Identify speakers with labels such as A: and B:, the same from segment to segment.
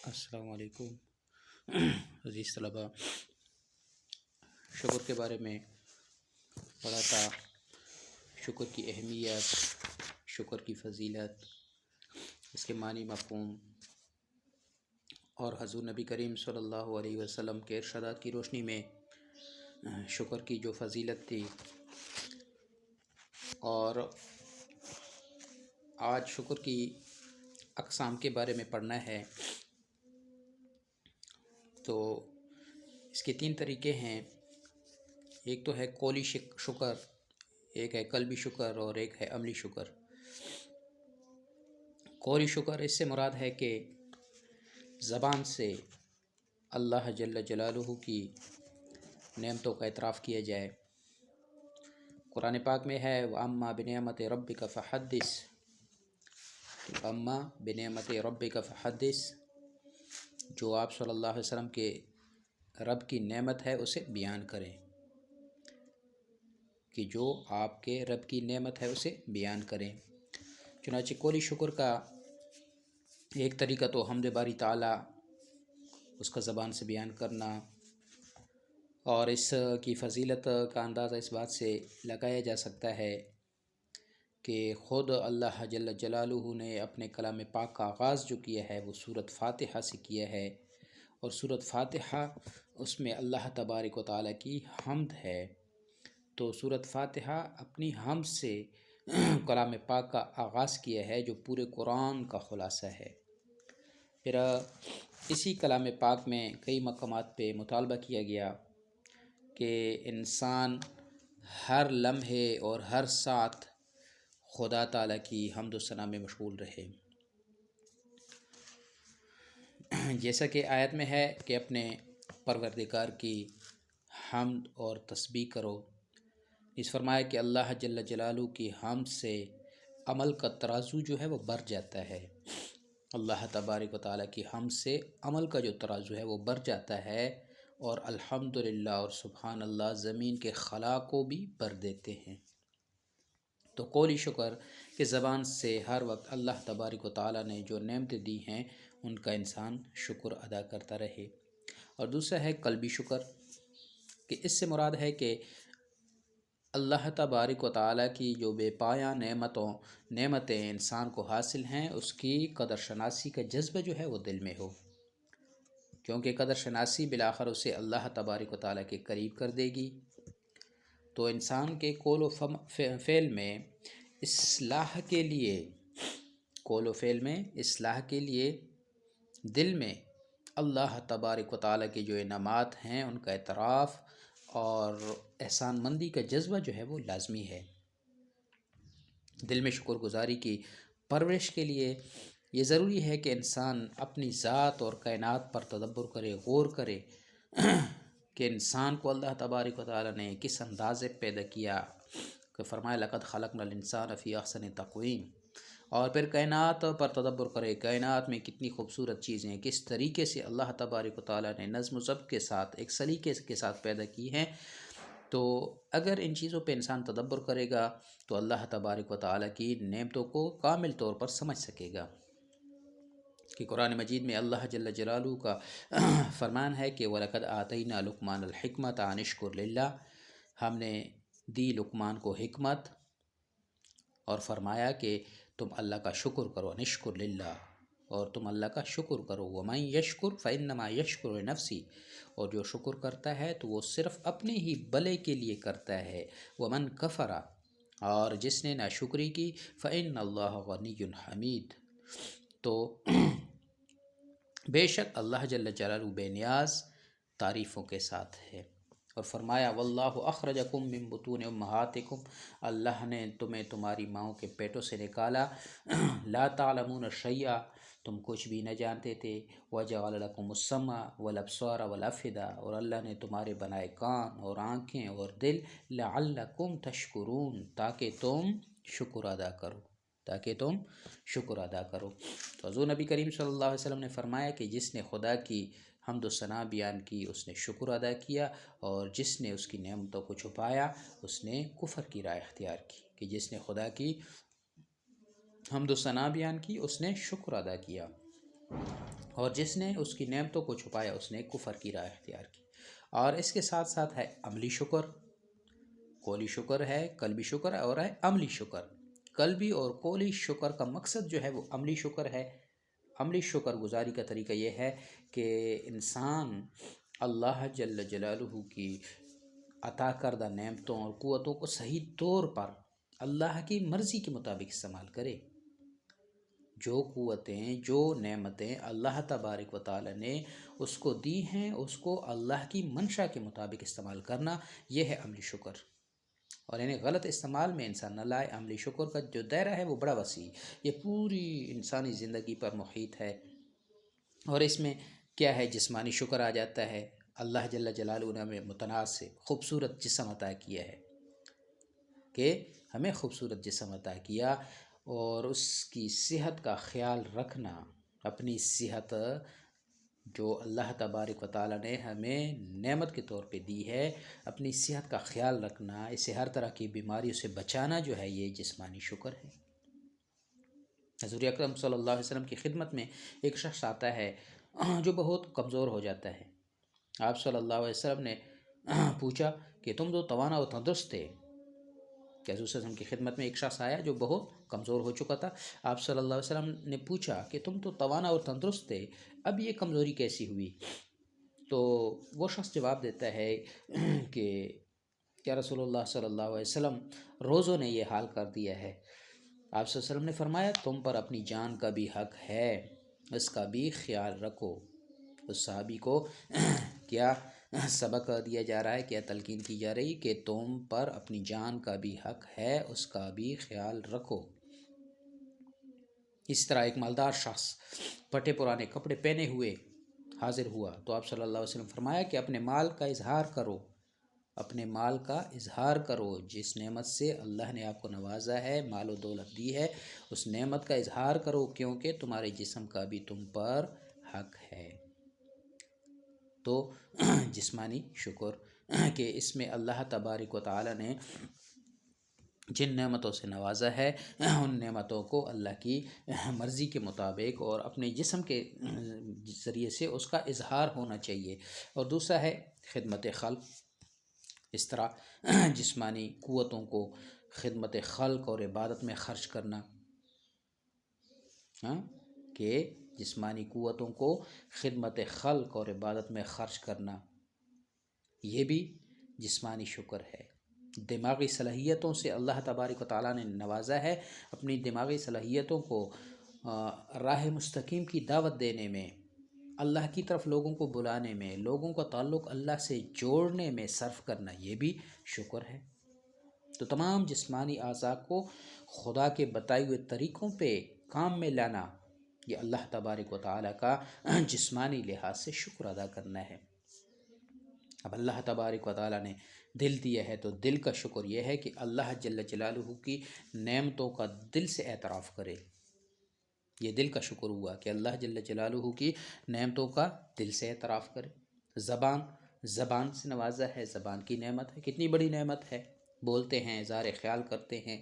A: السلام علیکم عزیز طلباء، شکر کے بارے میں پڑھا تھا۔ شکر کی اہمیت، شکر کی فضیلت، اس کے معنی مفہوم اور حضور نبی کریم صلی اللہ علیہ وسلم کے ارشادات کی روشنی میں شکر کی جو فضیلت تھی، اور آج شکر کی اقسام کے بارے میں پڑھنا ہے۔ تو اس کے 3 طریقے ہیں۔ ایک تو ہے قولی شکر، ایک ہے قلبی شکر، اور ایک ہے عملی شکر۔ قولی شکر اس سے مراد ہے کہ زبان سے اللہ جل جلالہ کی نعمتوں کا اعتراف کیا جائے۔ قرآن پاک میں ہے وَأَمَّا بِنِعْمَتِ رَبِّكَ فَحَدِّثْ، اما بنعمت ربک فحدث، جو آپ صلی اللہ علیہ وسلم کے رب کی نعمت ہے اسے بیان کریں، کہ جو آپ کے رب کی نعمت ہے اسے بیان کریں۔ چنانچہ قولی شکر کا ایک طریقہ تو حمد باری تعالیٰ، اس کا زبان سے بیان کرنا، اور اس کی فضیلت کا اندازہ اس بات سے لگایا جا سکتا ہے کہ خود اللہ جل جلالہ نے اپنے کلام پاک کا آغاز جو کیا ہے وہ سورۃ فاتحہ سے کیا ہے، اور سورۃ فاتحہ اس میں اللہ تبارک و تعالیٰ کی حمد ہے۔ تو سورۃ فاتحہ اپنی حمد سے کلام پاک کا آغاز کیا ہے، جو پورے قرآن کا خلاصہ ہے۔ پھر اسی کلام پاک میں کئی مقامات پہ مطالبہ کیا گیا کہ انسان ہر لمحے اور ہر ساتھ خدا تعالیٰ کی حمد و ثنا میں مشغول رہے، جیسا کہ آیت میں ہے کہ اپنے پروردگار کی حمد اور تسبیح کرو۔ اس فرمایا کہ اللہ جل جلالہ کی حمد سے عمل کا ترازو جو ہے وہ بڑھ جاتا ہے۔ اللہ تبارک و تعالیٰ کی حمد سے عمل کا جو ترازو ہے وہ بڑھ جاتا ہے، اور الحمدللہ اور سبحان اللہ زمین کے خلا کو بھی بھر دیتے ہیں۔ تو قولی شکر کہ زبان سے ہر وقت اللہ تبارک و تعالیٰ نے جو نعمتیں دی ہیں ان کا انسان شکر ادا کرتا رہے۔ اور دوسرا ہے قلبی شکر، کہ اس سے مراد ہے کہ اللہ تبارک و تعالیٰ کی جو بے پایہ نعمتیں انسان کو حاصل ہیں، اس کی قدر شناسی کا جذبہ جو ہے وہ دل میں ہو، کیونکہ قدر شناسی بالآخر اسے اللہ تبارک و تعالیٰ کے قریب کر دے گی۔ تو انسان کے قول و فعل میں اصلاح کے لیے، دل میں اللہ تبارک و تعالیٰ کے جو انعامات ہیں ان کا اعتراف اور احسان مندی کا جذبہ جو ہے وہ لازمی ہے۔ دل میں شکر گزاری کی پرورش کے لیے یہ ضروری ہے کہ انسان اپنی ذات اور کائنات پر تدبر کرے، غور کرے کہ انسان کو اللہ تبارک و تعالیٰ نے کس انداز پیدا کیا، کہ فرمایا لقد خلقنا الانسان فی احسن تقویم، اور پھر کائنات پر تدبر کرے، کائنات میں کتنی خوبصورت چیزیں کس طریقے سے اللہ تبارک و تعالیٰ نے نظم و ضبط کے ساتھ، ایک سلیقے کے ساتھ پیدا کی ہیں۔ تو اگر ان چیزوں پہ انسان تدبر کرے گا تو اللہ تبارک و تعالیٰ کی نعمتوں کو کامل طور پر سمجھ سکے گا۔ کہ قرآن مجید میں اللہ جل جلالہ کا فرمان ہے کہ وَلَقَدْ آتَيْنَا لُقْمَانَ الْحِكْمَةَ أَنِ اشْكُرْ لِلَّهِ، ہم نے دی لقمان کو حکمت اور فرمایا کہ تم اللہ کا شکر کرو، أَنِ اشْكُرْ لِلَّهِ، اور تم اللہ کا شکر کرو، وَمَنْ يَشْكُرْ فَإِنَّمَا يَشْكُرُ لِنَفْسِهِ، اور جو شکر کرتا ہے تو وہ صرف اپنے ہی بھلے کے لیے کرتا ہے، وَمَنْ كَفَرَ، اور جس نے ناشکری کی فَإِنَّ اللَّهَ غَنِيٌّ حَمِيدٌ، تو بے شک اللہ جل جلالہ بے نیاز تعریفوں کے ساتھ ہے۔ اور فرمایا واللہ اخرجکم من بطون امہاتکم، اللہ نے تمہیں تمہاری ماؤں کے پیٹوں سے نکالا، لا تعلمون شیئا، تم کچھ بھی نہ جانتے تھے، وجعل لکم السمع والابصار والافئدہ، اور اللہ نے تمہارے بنائے کان اور آنکھیں اور دل، لعلکم تشکرون، تاکہ تم شکر ادا کرو، تو حضور نبی کریم صلی اللہ علیہ وسلم نے فرمایا کہ جس نے خدا کی حمد و ثنا بیان کی اس نے شکر ادا کیا، اور جس نے اس کی نعمتوں کو چھپایا اس نے کفر کی راہ اختیار کی۔ کہ جس نے خدا کی حمد و ثنا بیان کی اس نے شکر ادا کیا۔ اور جس نے اس کی نعمتوں کو چھپایا اس نے کفر کی راہ اختیار کی۔ اور اس کے ساتھ ساتھ ہے عملی شکر، قولی شکر ہے، قلبی شکر ہے، اور ہے عملی شکر۔ قلبی اور قولی شکر کا مقصد جو ہے وہ عملی شکر ہے۔ عملی شکر گزاری کا طریقہ یہ ہے کہ انسان اللہ جل جلالہ کی عطا کردہ نعمتوں اور قوتوں کو صحیح طور پر اللہ کی مرضی کے مطابق استعمال کرے۔ جو قوتیں، جو نعمتیں اللہ تبارک و تعالی نے اس کو دی ہیں، اس کو اللہ کی منشا کے مطابق استعمال کرنا، یہ ہے عملی شکر۔ اور انہیں غلط استعمال میں انسان نہ لائے۔ عملی شکر کا جو دائرہ ہے وہ بڑا وسیع، یہ پوری انسانی زندگی پر محیط ہے۔ اور اس میں کیا ہے، جسمانی شکر آ جاتا ہے۔ اللہ جل جلالہ نے ہمیں متناسب خوبصورت جسم عطا کیا ہے، کہ ہمیں خوبصورت جسم عطا کیا، اور اس کی صحت کا خیال رکھنا، اپنی صحت جو اللہ تبارک و تعالی نے ہمیں نعمت کے طور پہ دی ہے، اپنی صحت کا خیال رکھنا، اسے ہر طرح کی بیماریوں سے بچانا جو ہے، یہ جسمانی شکر ہے۔ حضور اکرم صلی اللہ علیہ وسلم کی خدمت میں ایک شخص آتا ہے جو بہت کمزور ہو جاتا ہے۔ آپ صلی اللہ علیہ وسلم نے پوچھا کہ تم تو توانا و تندرست تھے۔ کہ حضور صلی اللہ علیہ وسلم کی خدمت میں ایک شخص آیا جو بہت کمزور ہو چکا تھا۔ آپ صلی اللہ علیہ وسلم نے پوچھا کہ تم تو توانا اور تندرست تھے، اب یہ کمزوری کیسی ہوئی؟ تو وہ شخص جواب دیتا ہے کہ یا رسول اللہ صلی اللہ علیہ وسلم، روزوں نے یہ حال کر دیا ہے۔ آپ صلی اللہ علیہ وسلم نے فرمایا تم پر اپنی جان کا بھی حق ہے، اس کا بھی خیال رکھو۔ اس صحابی کو کیا سبق دیا جا رہا ہے، کیا تلقین کی جا رہی کہ تم پر اپنی جان کا بھی حق ہے، اس کا بھی خیال رکھو۔ اس طرح ایک مالدار شخص پھٹے پرانے کپڑے پہنے ہوئے حاضر ہوا تو آپ صلی اللہ علیہ وسلم فرمایا کہ اپنے مال کا اظہار کرو، اپنے مال کا اظہار کرو، جس نعمت سے اللہ نے آپ کو نوازا ہے، مال و دولت دی ہے، اس نعمت کا اظہار کرو، کیونکہ تمہارے جسم کا بھی تم پر حق ہے۔ تو جسمانی شکر کہ اس میں اللہ تبارک و تعالی نے جن نعمتوں سے نوازا ہے، ان نعمتوں کو اللہ کی مرضی کے مطابق اور اپنے جسم کے ذریعے سے اس کا اظہار ہونا چاہیے۔ اور دوسرا ہے خدمت خلق۔ اس طرح جسمانی قوتوں کو خدمت خلق اور عبادت میں خرچ کرنا، کہ جسمانی قوتوں کو خدمت خلق اور عبادت میں خرچ کرنا، یہ بھی جسمانی شکر ہے۔ دماغی صلاحیتوں سے اللہ تبارک و تعالیٰ نے نوازا ہے، اپنی دماغی صلاحیتوں کو راہ مستقیم کی دعوت دینے میں، اللہ کی طرف لوگوں کو بلانے میں، لوگوں کا تعلق اللہ سے جوڑنے میں صرف کرنا، یہ بھی شکر ہے۔ تو تمام جسمانی اعضاء کو خدا کے بتائے ہوئے طریقوں پہ کام میں لانا، یہ اللہ تبارک و تعالیٰ کا جسمانی لحاظ سے شکر ادا کرنا ہے۔ اب اللہ تبارک و تعالیٰ نے دل دیا ہے تو دل کا شکر یہ ہے کہ اللہ جل جلالہ کی نعمتوں کا دل سے اعتراف کرے۔ یہ دل کا شکر ہوا کہ اللہ جل جلالہ کی نعمتوں کا دل سے اعتراف کرے۔ زبان سے نوازا ہے، زبان کی نعمت ہے، کتنی بڑی نعمت ہے۔ بولتے ہیں، اظہار خیال کرتے ہیں،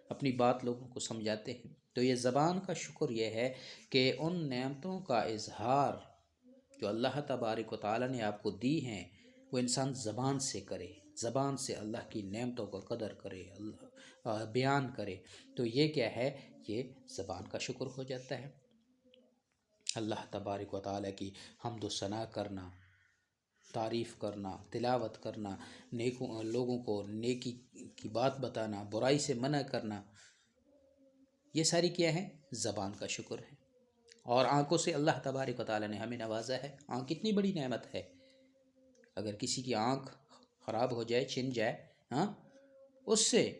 A: اپنی بات لوگوں کو سمجھاتے ہیں۔ تو یہ زبان کا شکر یہ ہے کہ ان نعمتوں کا اظہار جو اللہ تبارک و تعالیٰ نے آپ کو دی ہیں، وہ انسان زبان سے کرے، زبان سے اللہ کی نعمتوں کا قدر کرے، اللہ بیان کرے۔ تو یہ کیا ہے، یہ زبان کا شکر ہو جاتا ہے۔ اللہ تبارک و تعالیٰ کی حمد و ثنا کرنا، تعریف کرنا، تلاوت کرنا، لوگوں کو نیکی کی بات بتانا، برائی سے منع کرنا، یہ ساری کیا ہے، زبان کا شکر ہے۔ اور آنکھوں سے اللہ تبارک و تعالیٰ نے ہمیں نوازا ہے۔ آنکھ کتنی بڑی نعمت ہے۔ اگر کسی کی آنکھ خراب ہو جائے، چھن جائے، اس سے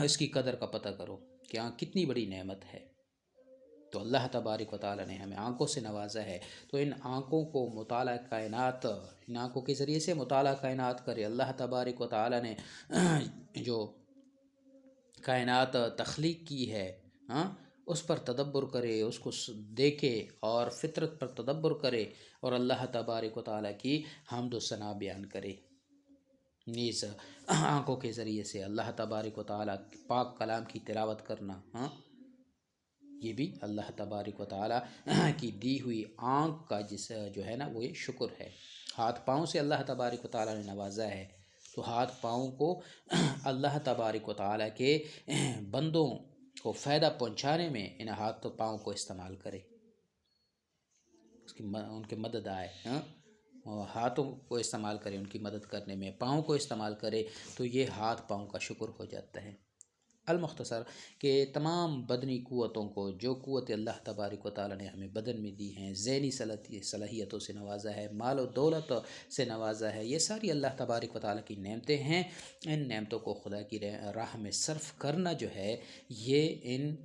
A: اس کی قدر کا پتہ کرو کہ آنکھ کتنی بڑی نعمت ہے۔ تو اللہ تبارک و تعالیٰ نے ہمیں آنکھوں سے نوازا ہے، تو ان آنکھوں کو مطالعہ کائنات، ان آنکھوں کے ذریعے سے مطالعہ کائنات کرے۔ اللہ تبارک و تعالیٰ نے جو کائنات تخلیق کی ہے، اس پر تدبر کرے، اس کو دیکھے اور فطرت پر تدبر کرے، اور اللہ تبارک و تعالیٰ کی حمد و ثنا بیان کرے۔ نیز آنکھوں کے ذریعے سے اللہ تبارک و تعالیٰ پاک کلام کی تلاوت کرنا، یہ بھی اللہ تبارک و تعالیٰ کی دی ہوئی آنکھ کا جو ہے نا وہ یہ شکر ہے۔ ہاتھ پاؤں سے اللہ تبارک و تعالیٰ نے نوازا ہے، تو ہاتھ پاؤں کو اللہ تبارک و تعالیٰ کے بندوں کو فائدہ پہنچانے میں ان ہاتھ پاؤں کو استعمال کرے، ان کی مدد آئے، اور ہاتھوں کو استعمال کرے ان کی مدد کرنے میں، پاؤں کو استعمال کرے، تو یہ ہاتھ پاؤں کا شکر ہو جاتا ہے۔ المختصر کہ تمام بدنی قوتوں کو، جو قوت اللہ تبارک و تعالیٰ نے ہمیں بدن میں دی ہیں، ذہنی صلاحیتوں سے نوازا ہے، مال و دولت سے نوازا ہے، یہ ساری اللہ تبارک و تعالیٰ کی نعمتیں ہیں۔ ان نعمتوں کو خدا کی راہ میں صرف کرنا جو ہے، یہ ان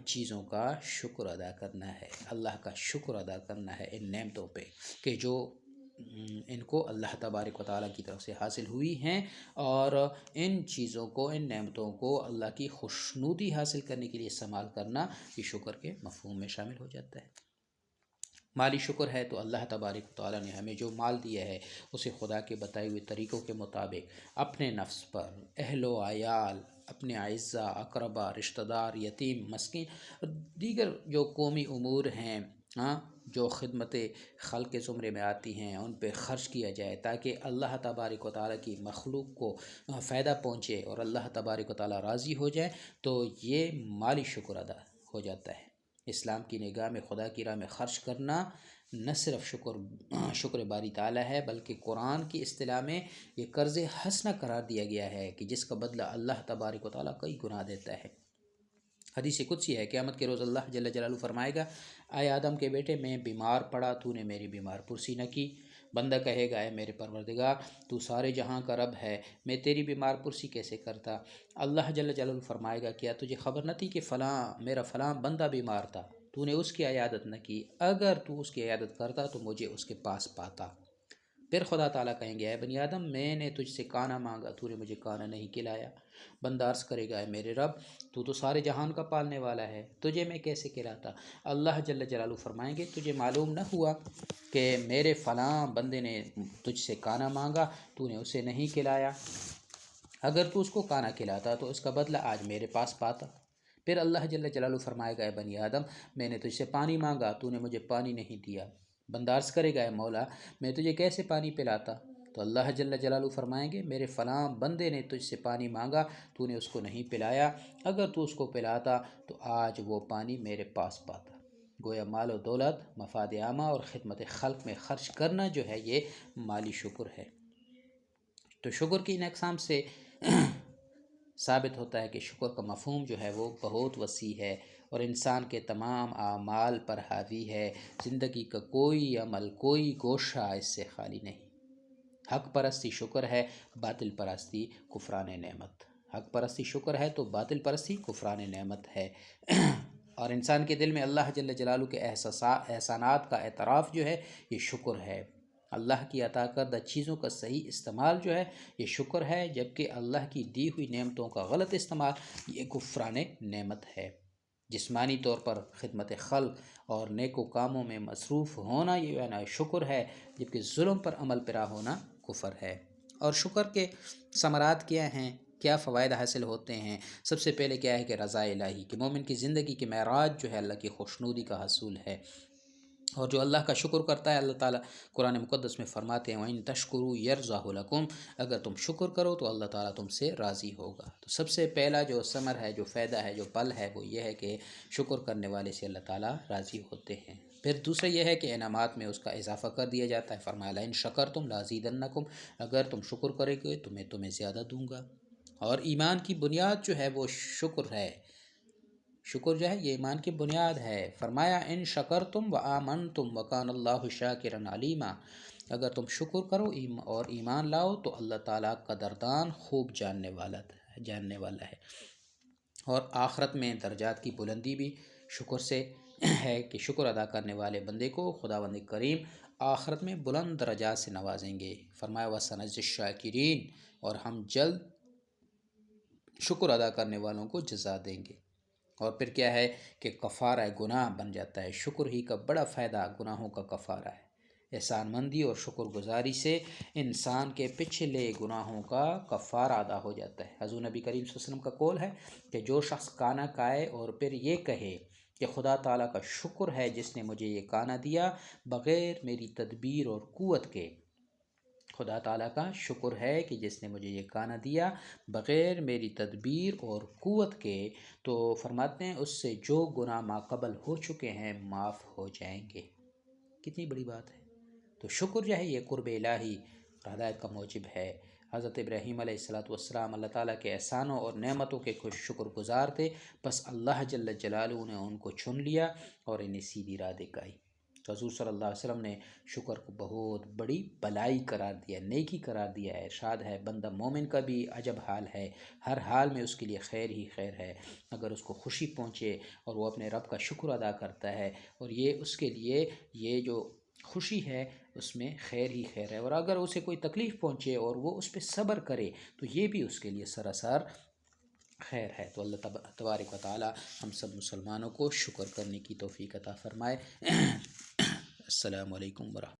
A: چیزوں کا شکر ادا کرنا ہے، اللہ کا شکر ادا کرنا ہے ان نعمتوں پہ، کہ جو ان کو اللہ تبارک و تعالیٰ کی طرف سے حاصل ہوئی ہیں، اور ان چیزوں کو، ان نعمتوں کو اللہ کی خوشنودی حاصل کرنے کے لیے استعمال کرنا، یہ شکر کے مفہوم میں شامل ہو جاتا ہے۔ مالی شکر ہے تو اللہ تبارک و تعالیٰ نے ہمیں جو مال دیا ہے، اسے خدا کے بتائے ہوئے طریقوں کے مطابق اپنے نفس پر، اہل و عیال، اپنے اعزا، اقربا، رشتہ دار، یتیم، مسکین، دیگر جو قومی امور ہیں، جو خدمت خلق کے زمرے میں آتی ہیں، ان پہ خرچ کیا جائے، تاکہ اللہ تبارک و تعالیٰ کی مخلوق کو فائدہ پہنچے اور اللہ تبارک و تعالیٰ راضی ہو جائے، تو یہ مالی شکر ادا ہو جاتا ہے۔ اسلام کی نگاہ میں خدا کی راہ میں خرچ کرنا نہ صرف شکر باری تعالیٰ ہے، بلکہ قرآن کی اصطلاح میں یہ قرض حسنہ قرار دیا گیا ہے، کہ جس کا بدلہ اللہ تبارک و تعالیٰ کئی گنا دیتا ہے۔ حدیث قدسی ہے، قیامت کے روز اللہ جل جلالہ فرمائے گا، اے آدم کے بیٹے، میں بیمار پڑا، تو نے میری بیمار پرسی نہ کی۔ بندہ کہے گا، اے میرے پروردگار، تو سارے جہاں کا رب ہے، میں تیری بیمار پرسی کیسے کرتا؟ اللہ جل جلالہ فرمائے گا، کیا تجھے خبر نہ تھی کہ میرا فلاں بندہ بیمار تھا، تو نے اس کی عیادت نہ کی؟ اگر تو اس کی عیادت کرتا تو مجھے اس کے پاس پاتا۔ پھر خدا تعالیٰ کہیں گے، اے بنی آدم، میں نے تجھ سے کھانا مانگا، تو نے مجھے کھانا نہیں کھلایا۔ بندہ عرض کرے گا، اے میرے رب، تو سارے جہان کا پالنے والا ہے، تجھے میں کیسے کھلاتا؟ اللہ جل جلالہ فرمائیں گے، تجھے معلوم نہ ہوا کہ میرے فلاں بندے نے تجھ سے کھانا مانگا، تو نے اسے نہیں کھلایا؟ اگر تو اس کو کھانا کھلاتا تو اس کا بدلہ آج میرے پاس پاتا۔ پھر اللہ جل جلالہ فرمائے گا، اے بنی آدم، میں نے تجھ سے پانی مانگا، تو نے مجھے پانی نہیں دیا۔ بندہ عرض کرے گا، اے مولا، میں تجھے کیسے پانی پلاتا؟ تو اللہ جل جلالہ فرمائیں گے، میرے فلاں بندے نے تجھ سے پانی مانگا، تو نے اس کو نہیں پلایا، اگر تو اس کو پلاتا تو آج وہ پانی میرے پاس پاتا۔ گویا مال و دولت، مفاد عامہ اور خدمت خلق میں خرچ کرنا جو ہے، یہ مالی شکر ہے۔ تو شکر کی ان اقسام سے ثابت ہوتا ہے کہ شکر کا مفہوم جو ہے وہ بہت وسیع ہے، اور انسان کے تمام اعمال پر حاوی ہے۔ زندگی کا کوئی عمل، کوئی گوشہ اس سے خالی نہیں۔ حق پرستی شکر ہے، باطل پرستی کفران نعمت۔ حق پرستی شکر ہے تو باطل پرستی کفران نعمت ہے۔ اور انسان کے دل میں اللہ جل جلالہ کے احسانات کا اعتراف جو ہے، یہ شکر ہے۔ اللہ کی عطا کردہ چیزوں کا صحیح استعمال جو ہے، یہ شکر ہے، جبکہ اللہ کی دی ہوئی نعمتوں کا غلط استعمال، یہ کفران نعمت ہے۔ جسمانی طور پر خدمت خلق اور نیک و کاموں میں مصروف ہونا، یہ شکر ہے، جبکہ ظلم پر عمل پیرا ہونا کفر ہے۔ اور شکر کے ثمرات کیا ہیں، کیا فوائد حاصل ہوتے ہیں؟ سب سے پہلے کیا ہے کہ رضا الہی، کہ مومن کی زندگی کی معراج جو ہے اللہ کی خوشنودی کا حصول ہے۔ اور جو اللہ کا شکر کرتا ہے، اللہ تعالیٰ قرآن مقدس میں فرماتے ہیں، وَإِن تَشْكُرُوا يَرْضَهُ لَكُمْ، اگر تم شکر کرو تو اللہ تعالیٰ تم سے راضی ہوگا۔ تو سب سے پہلا جو ثمر ہے، جو فائدہ ہے، جو پل ہے، وہ یہ ہے کہ شکر کرنے والے سے اللہ تعالیٰ راضی ہوتے ہیں۔ پھر دوسرا یہ ہے کہ انعامات میں اس کا اضافہ کر دیا جاتا ہے۔ فرمایا، لَإِن شَكَرْتُمْ لَأَزِيدَنَّكُمْ، اگر تم شکر کرے گے تو میں تمہیں زیادہ دوں گا۔ اور ایمان کی بنیاد جو ہے وہ شکر ہے۔ شکر جو ہے یہ ایمان کی بنیاد ہے۔ فرمایا، ان شکرتم وآمنتم وکان اللہ شاکرا علیما، اگر تم شکر کرو اور ایمان لاؤ تو اللہ تعالیٰ قدردان، خوب جاننے والا ہے۔ اور آخرت میں درجات کی بلندی بھی شکر سے ہے، کہ شکر ادا کرنے والے بندے کو خداوند کریم آخرت میں بلند درجات سے نوازیں گے۔ فرمایا، وَسَنَجْزِی الشَّاکِرِین، اور ہم جلد شکر ادا کرنے والوں کو جزا دیں گے۔ اور پھر کیا ہے کہ کفارہ گناہ بن جاتا ہے۔ شکر ہی کا بڑا فائدہ گناہوں کا کفارہ ہے۔ احسان مندی اور شکر گزاری سے انسان کے پچھلے گناہوں کا کفارہ ادا ہو جاتا ہے۔ حضور نبی کریم صلی اللہ علیہ وسلم کا قول ہے کہ جو شخص کھانا کھائے اور پھر یہ کہے کہ خدا تعالیٰ کا شکر ہے جس نے مجھے یہ کانا دیا بغیر میری تدبیر اور قوت کے۔ خدا تعالیٰ کا شکر ہے کہ جس نے مجھے یہ کانا دیا بغیر میری تدبیر اور قوت کے، تو فرماتے ہیں اس سے جو گناہ ماقبل ہو چکے ہیں معاف ہو جائیں گے۔ کتنی بڑی بات ہے۔ تو شکر جو ہے یہ قرب الہی اور ہدایت کا موجب ہے۔ حضرت ابراہیم علیہ السلام اللہ تعالیٰ کے احسانوں اور نعمتوں کے خوش شکر گزار تھے، بس اللہ جل جلالہ نے ان کو چن لیا اور انہیں سیدھی راہ دکھائی۔ تو حضور صلی اللہ علیہ وسلم نے شکر کو بہت بڑی بلائی قرار دیا، نیکی قرار دیا ہے۔ ارشاد ہے بندہ مومن کا بھی عجب حال ہے، ہر حال میں اس کے لیے خیر ہی خیر ہے۔ اگر اس کو خوشی پہنچے اور وہ اپنے رب کا شکر ادا کرتا ہے، اور یہ اس کے لیے یہ جو خوشی ہے اس میں خیر ہی خیر ہے، اور اگر اسے کوئی تکلیف پہنچے اور وہ اس پہ صبر کرے تو یہ بھی اس کے لیے سراسر خیر ہے۔ تو اللہ تبارک و تعالی ہم سب مسلمانوں کو شکر کرنے کی توفیق عطا فرمائے۔ السلام علیکم ورحمۃ اللہ۔